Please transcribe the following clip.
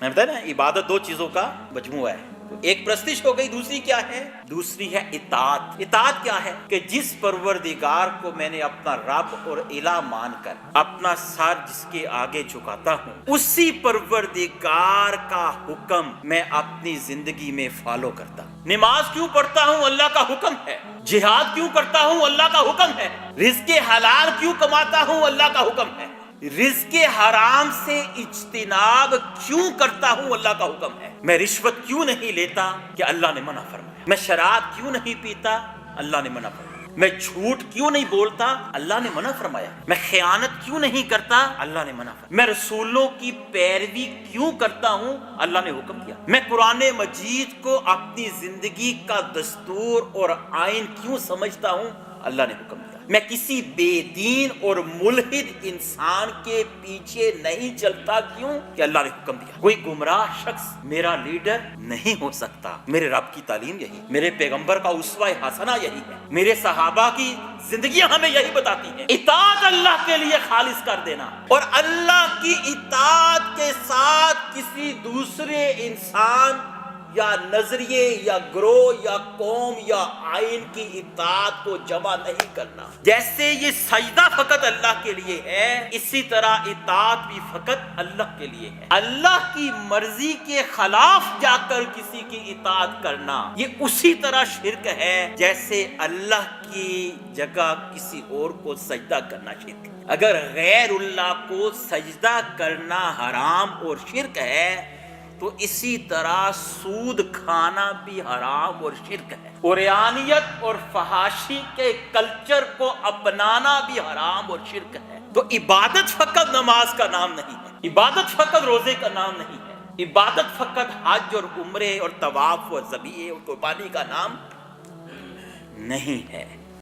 میں بتایا نا عبادت دو چیزوں کا مجموعہ ہے، ایک پرستش ہو گئی، دوسری کیا ہے؟ دوسری ہے اطاعت۔ اطاعت کیا ہے؟ کہ جس پروردگار کو میں نے اپنا رب اور الہ مان کر اپنا سر جس کے آگے جھکاتا ہوں، اسی پروردگار کا حکم میں اپنی زندگی میں فالو کرتا ہوں۔ نماز کیوں پڑھتا ہوں؟ اللہ کا حکم ہے۔ جہاد کیوں کرتا ہوں؟ اللہ کا حکم ہے۔ رزق حلال کیوں کماتا ہوں؟ اللہ کا حکم ہے۔ رزق حرام سے اجتناب کیوں کرتا ہوں؟ اللہ کا حکم ہے۔ میں رشوت کیوں نہیں لیتا؟ کہ اللہ نے منع فرمایا۔ میں شراب کیوں نہیں پیتا؟ اللہ نے منع فرمایا۔ میں جھوٹ کیوں نہیں بولتا؟ اللہ نے منع فرمایا۔ میں خیانت کیوں نہیں کرتا؟ اللہ نے منع فرمایا۔ میں رسولوں کی پیروی کیوں کرتا ہوں؟ اللہ نے حکم کیا۔ میں قرآن مجید کو اپنی زندگی کا دستور اور آئین کیوں سمجھتا ہوں؟ اللہ نے حکم دیا۔ میں کسی بے دین اور ملحد انسان کے پیچھے نہیں چلتا، کیوں؟ کہ اللہ نے حکم دیا۔ کوئی گمراہ شخص میرا لیڈر نہیں ہو سکتا۔ میرے رب کی تعلیم یہی، میرے پیغمبر کا اسوہ حسنہ یہی ہے، میرے صحابہ کی زندگیاں ہمیں یہی بتاتی ہیں۔ اطاعت اللہ کے لیے خالص کر دینا، اور اللہ کی اطاعت کے ساتھ کسی دوسرے انسان یا نظریے یا گروہ یا قوم یا آئین کی اطاعت کو جمع نہیں کرنا۔ جیسے یہ سجدہ فقط اللہ کے لیے ہے، اسی طرح اطاعت بھی فقط اللہ کے لیے ہے۔ اللہ کی مرضی کے خلاف جا کر کسی کی اطاعت کرنا، یہ اسی طرح شرک ہے جیسے اللہ کی جگہ کسی اور کو سجدہ کرنا شرک ہے۔ اگر غیر اللہ کو سجدہ کرنا حرام اور شرک ہے تو اسی طرح سود کھانا بھی حرام اور شرک ہے۔ عریانیت اور فحاشی کے کلچر کو اپنانا بھی حرام اور شرک ہے۔ تو عبادت فقط نماز کا نام نہیں ہے، عبادت فقط روزے کا نام نہیں ہے، عبادت فقط حج اور عمرے اور طواف اور ذبیحے اور قربانی کا نام نہیں ہے۔